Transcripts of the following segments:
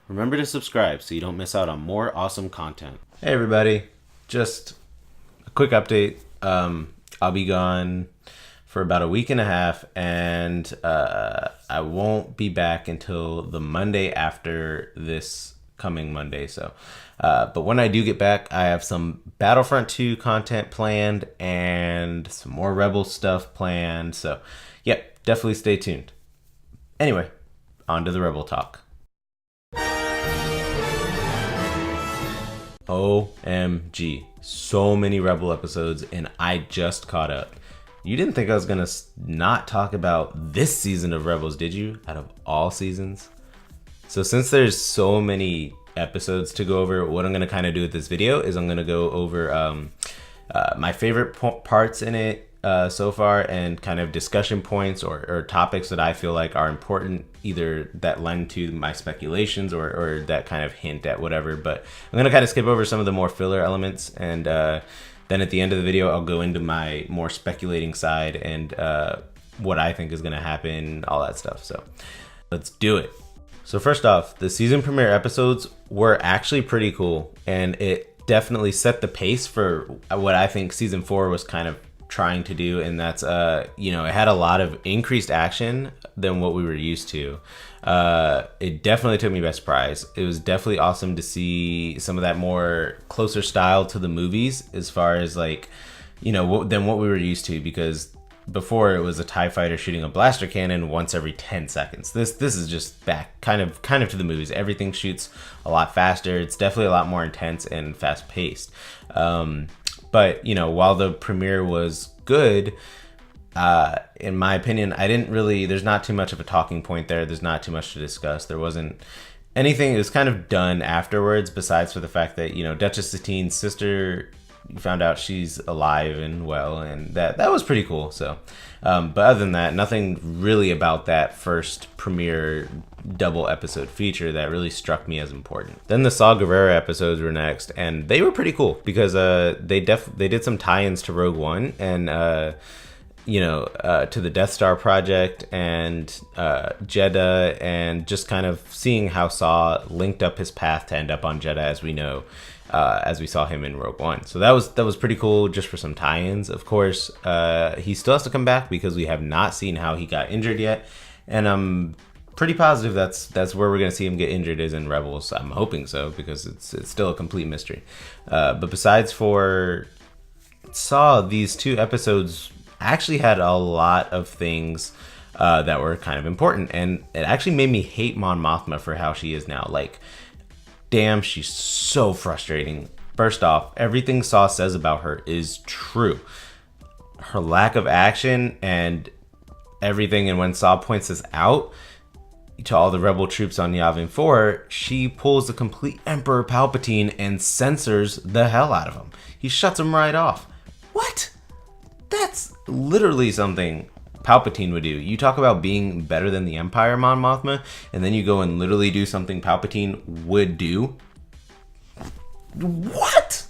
Remember to subscribe so you don't miss out on more awesome content. Hey everybody, just a quick update. I'll be gone for about a week and a half, and I won't be back until the Monday after this coming Monday. But when I do get back, I have some Battlefront 2 content planned and some more Rebel stuff planned. So, yep, definitely stay tuned. Anyway, on to the Rebel talk. OMG, so many Rebel episodes, and I just caught up. You didn't think I was gonna not talk about this season of Rebels, did you? Out of all seasons? So since there's so many episodes to go over, what I'm gonna kind of do with this video is I'm gonna go over my favorite parts in it so far, and kind of discussion points or topics that I feel like are important, either that lend to my speculations or that kind of hint at whatever. But I'm gonna kind of skip over some of the more filler elements, and then at the end of the video I'll go into my more speculating side and what I think is gonna happen, all that stuff. So let's do it. So first off, the season premiere episodes were actually pretty cool, and it definitely set the pace for what I think season 4 was kind of trying to do, and that's it had a lot of increased action than what we were used to. It definitely took me by surprise. It was definitely awesome to see some of that more closer style to the movies, as far as like, than what we were used to, because before it was a TIE fighter shooting a blaster cannon once every 10 seconds. This is just back kind of to the movies. Everything shoots a lot faster. It's definitely a lot more intense and fast paced. But while the premiere was good, in my opinion, there's not too much of a talking point there. There's not too much to discuss. There wasn't anything. It was kind of done afterwards, besides for the fact that, Duchess Satine's sister, you found out she's alive and well, and that was pretty cool. So, but other than that, nothing really about that first premiere double episode feature that really struck me as important. Then the Saw Gerrera episodes were next, and they were pretty cool because they did some tie-ins to Rogue One, and to the Death Star project, and Jeddah, and just kind of seeing how Saw linked up his path to end up on Jeddah, as we know, as we saw him in Rogue One. So that was pretty cool, just for some tie-ins. Of course, he still has to come back because we have not seen how he got injured yet, and I'm pretty positive that's where we're gonna see him get injured, is in Rebels. I'm hoping so, because it's still a complete mystery. But besides for Saw, these 2 episodes actually had a lot of things that were kind of important, and it actually made me hate Mon Mothma for how she is now. Like, damn, she's so frustrating. First off, everything Saw says about her is true. Her lack of action and everything, and when Saw points this out to all the rebel troops on Yavin 4, she pulls the complete Emperor Palpatine and censors the hell out of him. He shuts him right off. What? That's literally something Palpatine would do. You talk about being better than the Empire, Mon Mothma, and then you go and literally do something Palpatine would do? What?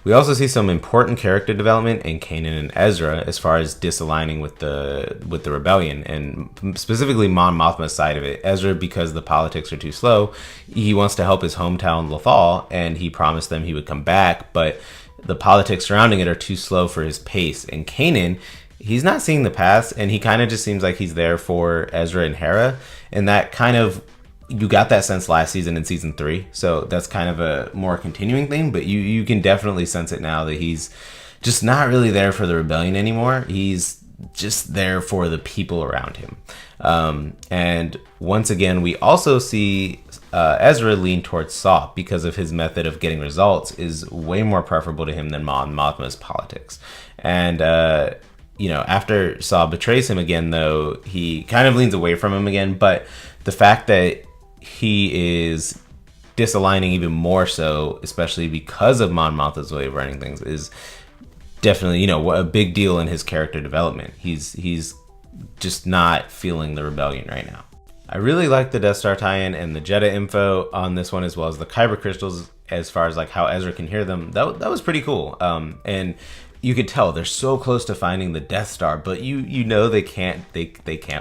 We also see some important character development in Kanan and Ezra, as far as disaligning with the rebellion, and specifically Mon Mothma's side of it. Ezra, because the politics are too slow, he wants to help his hometown Lothal, and he promised them he would come back, but the politics surrounding it are too slow for his pace. And Kanan, he's not seeing the path, and he kind of just seems like he's there for Ezra and Hera, and that kind of, you got that sense last season in season 3, so that's kind of a more continuing thing, but you can definitely sense it now that he's just not really there for the rebellion anymore. He's just there for the people around him. And once again, we also see Ezra lean towards Saw, because of his method of getting results is way more preferable to him than Mon Mothma's politics. And after Saw betrays him again, though, he kind of leans away from him again, but the fact that he is disaligning even more so, especially because of Mon Mothma's way of running things, is definitely, a big deal in his character development. He's just not feeling the rebellion right now. I really like the Death Star tie-in and the Jeddah info on this one, as well as the Kyber crystals, as far as like how Ezra can hear them. That was pretty cool. And you could tell they're so close to finding the Death Star, but you know they can't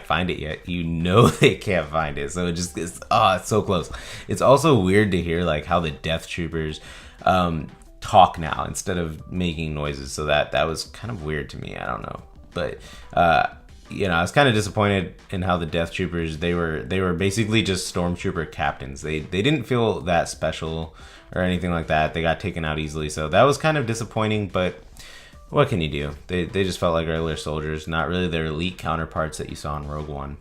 find it yet. You know they can't find it, so it's so close. It's also weird to hear like how the Death Troopers talk now instead of making noises. So that was kind of weird to me. I don't know, but I was kind of disappointed in how the Death Troopers, they were basically just stormtrooper captains. They didn't feel that special or anything like that. They got taken out easily, so that was kind of disappointing. But what can you do? They just felt like regular soldiers, not really their elite counterparts that you saw in Rogue One.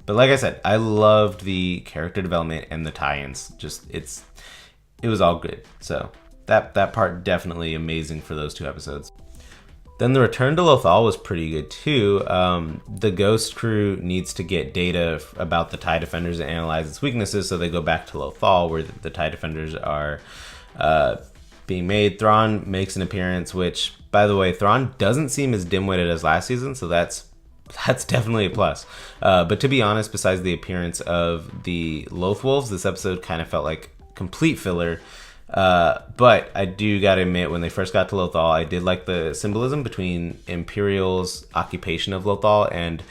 But like I said, I loved the character development and the tie-ins. It was all good. So that part definitely amazing for those 2 episodes. Then the return to Lothal was pretty good too. The Ghost crew needs to get data about the TIE Defenders and analyze its weaknesses, so they go back to Lothal where the TIE Defenders are being made. Thrawn makes an appearance, which, by the way, Thrawn doesn't seem as dim-witted as last season, so that's definitely a plus. But to be honest, besides the appearance of the Lothwolves, this episode kind of felt like complete filler. But I do gotta admit, when they first got to Lothal, I did like the symbolism between Imperial's occupation of Lothal and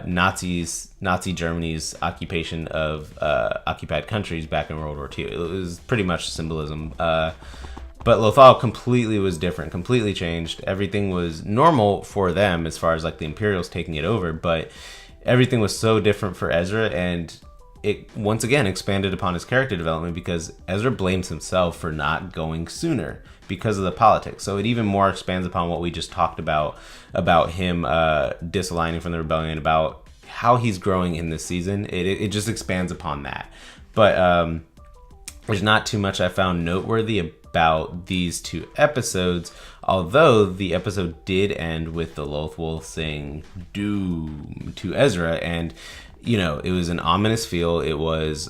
Nazi Germany's occupation of occupied countries back in World War II. It was pretty much symbolism. But Lothal completely was different, completely changed. Everything was normal for them as far as like the Imperials taking it over, but everything was so different for Ezra, and it once again expanded upon his character development because Ezra blames himself for not going sooner because of the politics. So it even more expands upon what we just talked about him disaligning from the rebellion, about how he's growing in this season. It just expands upon that. But there's not too much I found noteworthy about these 2 episodes, although the episode did end with the Lothwolf saying doom to Ezra, and it was an ominous feel. It was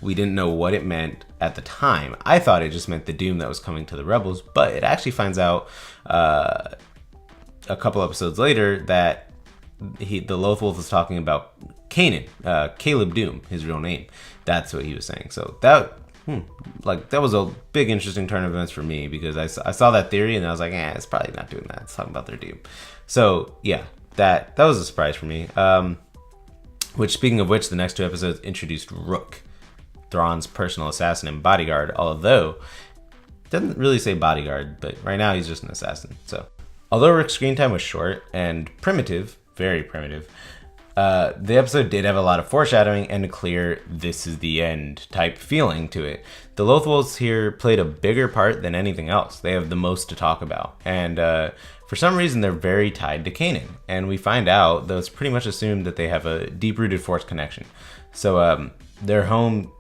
we didn't know what it meant at the time. I thought it just meant the doom that was coming to the rebels, but it actually finds out a couple episodes later that the Lothwolf was talking about Kanan, Caleb Doom, his real name. That's what he was saying. So that was a big interesting turn of events for me, because I saw that theory and I was like, it's probably not doing that. It's talking about their doom. So yeah, that was a surprise for me. Which, speaking of which, the next 2 episodes introduced Rook, Thrawn's personal assassin and bodyguard, although it doesn't really say bodyguard, but right now he's just an assassin. So although Rook's screen time was short and primitive, very primitive, the episode did have a lot of foreshadowing and a clear "this is the end" type feeling to it. The Lothwolves here played a bigger part than anything else. They have the most to talk about, and for some reason they're very tied to Kanan. And we find out, though it's pretty much assumed, that they have a deep-rooted Force connection. So their home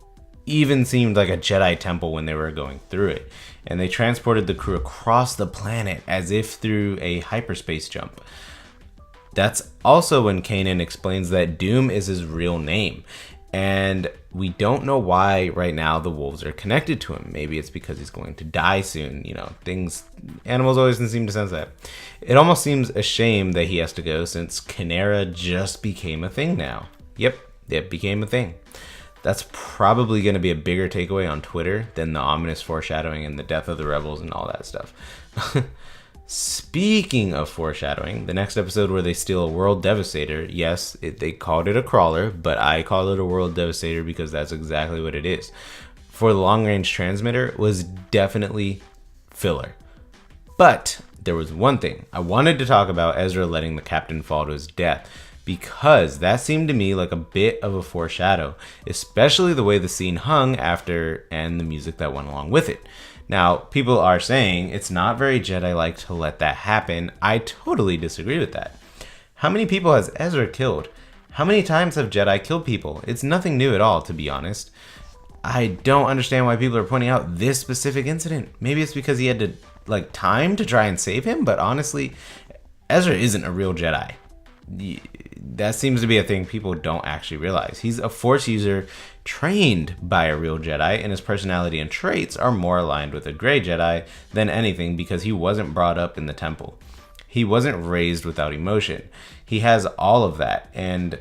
even seemed like a Jedi temple when they were going through it, and they transported the crew across the planet as if through a hyperspace jump. That's also when Kanan explains that Doom is his real name, and we don't know why right now the wolves are connected to him. Maybe it's because he's going to die soon. Animals always seem to sense that. It almost seems a shame that he has to go, since Chimera just became a thing now. Yep, it became a thing. That's probably going to be a bigger takeaway on Twitter than the ominous foreshadowing and the death of the rebels and all that stuff. Speaking of foreshadowing, the next episode where they steal a World Devastator, yes, they called it a crawler, but I call it a World Devastator because that's exactly what it is. For the long-range transmitter, was definitely filler. But there was one thing. I wanted to talk about Ezra letting the captain fall to his death, because that seemed to me like a bit of a foreshadow, especially the way the scene hung after and the music that went along with it. Now, people are saying it's not very Jedi-like to let that happen. I totally disagree with that. How many people has Ezra killed? How many times have Jedi killed people? It's nothing new at all, to be honest. I don't understand why people are pointing out this specific incident. Maybe it's because he had time to try and save him, but honestly, Ezra isn't a real Jedi. That seems to be a thing people don't actually realize. He's a Force user trained by a real Jedi, and his personality and traits are more aligned with a gray Jedi than anything, because he wasn't brought up in the temple. He wasn't raised without emotion. He has all of that, and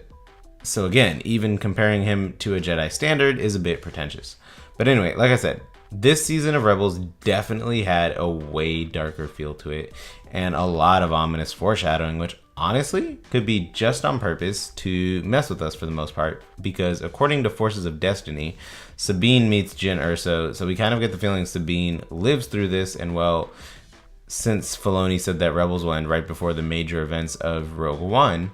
so again, even comparing him to a Jedi standard is a bit pretentious. But anyway, like I said, this season of Rebels definitely had a way darker feel to it and a lot of ominous foreshadowing, which honestly could be just on purpose to mess with us for the most part, because according to Forces of Destiny, Sabine meets Jyn Erso, so we kind of get the feeling Sabine lives through this, and well, since Filoni said that Rebels will end right before the major events of Rogue One,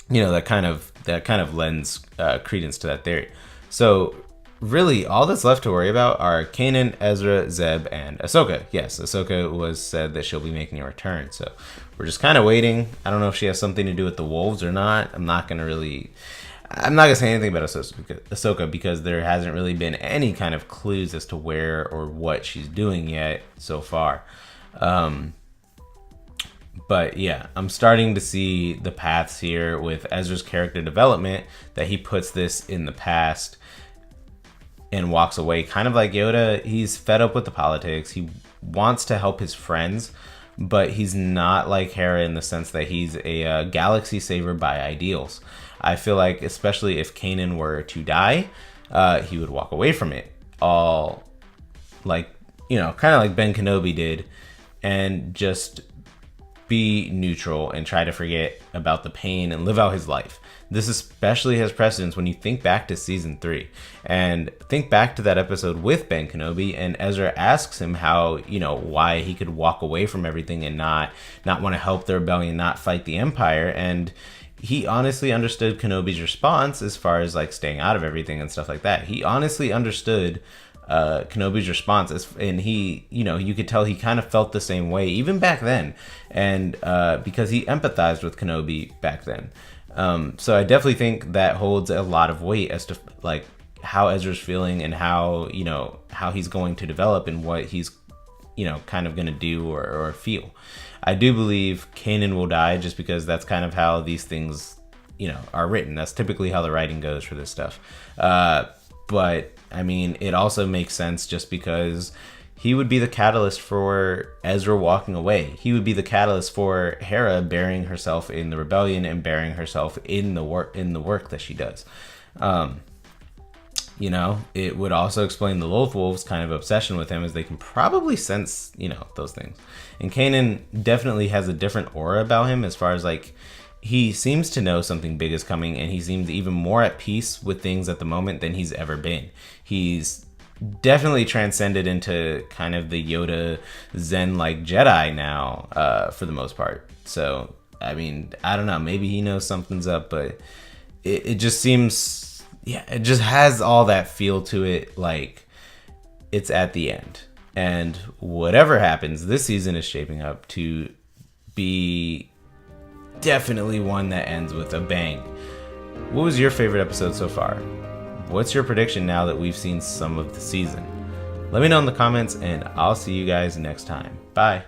you know, that kind of lends credence to that theory. So really, all that's left to worry about are Kanan, Ezra, Zeb, and Ahsoka. Yes, Ahsoka was said that she'll be making a return, so we're just kind of waiting. I don't know if she has something to do with the wolves or not. I'm not gonna say anything about Ahsoka because there hasn't really been any kind of clues as to where or what she's doing yet so far. But yeah, I'm starting to see the paths here with Ezra's character development, that he puts this in the past and walks away, kind of like Yoda. He's fed up with the politics. He wants to help his friends, but he's not like Hera in the sense that he's a galaxy saver by ideals. I feel like, especially if Kanan were to die, he would walk away from it all, like, you know, kind of like Ben Kenobi did, and just be neutral and try to forget about the pain and live out his life. This especially has precedence when you think back to season 3 and think back to that episode with Ben Kenobi, and Ezra asks him how, you know, why he could walk away from everything and not want to help the rebellion, not fight the Empire. And he honestly understood Kenobi's response as far as like staying out of everything and stuff like that. He honestly understood Kenobi's response, and he, you know, you could tell he kind of felt the same way even back then, and because he empathized with Kenobi back then. So I definitely think that holds a lot of weight as to like how Ezra's feeling and how, you know, how he's going to develop and what he's, you know, kind of going to do or feel. I do believe Kanan will die just because that's kind of how these things, you know, are written. That's typically how the writing goes for this stuff. But I mean, it also makes sense just because he would be the catalyst for Ezra walking away. He would be the catalyst for Hera burying herself in the rebellion and burying herself in the work that she does. You know, it would also explain the Loth Wolves' kind of obsession with him, as they can probably sense, you know, those things. And Kanan definitely has a different aura about him, as far as like, he seems to know something big is coming, and he seems even more at peace with things at the moment than he's ever been. He's definitely transcended into kind of the Yoda Zen-like Jedi now, for the most part. So, I mean, I don't know, maybe he knows something's up, but it just seems, yeah, it just has all that feel to it, like it's at the end. And whatever happens, this season is shaping up to be definitely one that ends with a bang. What was your favorite episode so far? What's your prediction now that we've seen some of the season? Let me know in the comments, and I'll see you guys next time. Bye.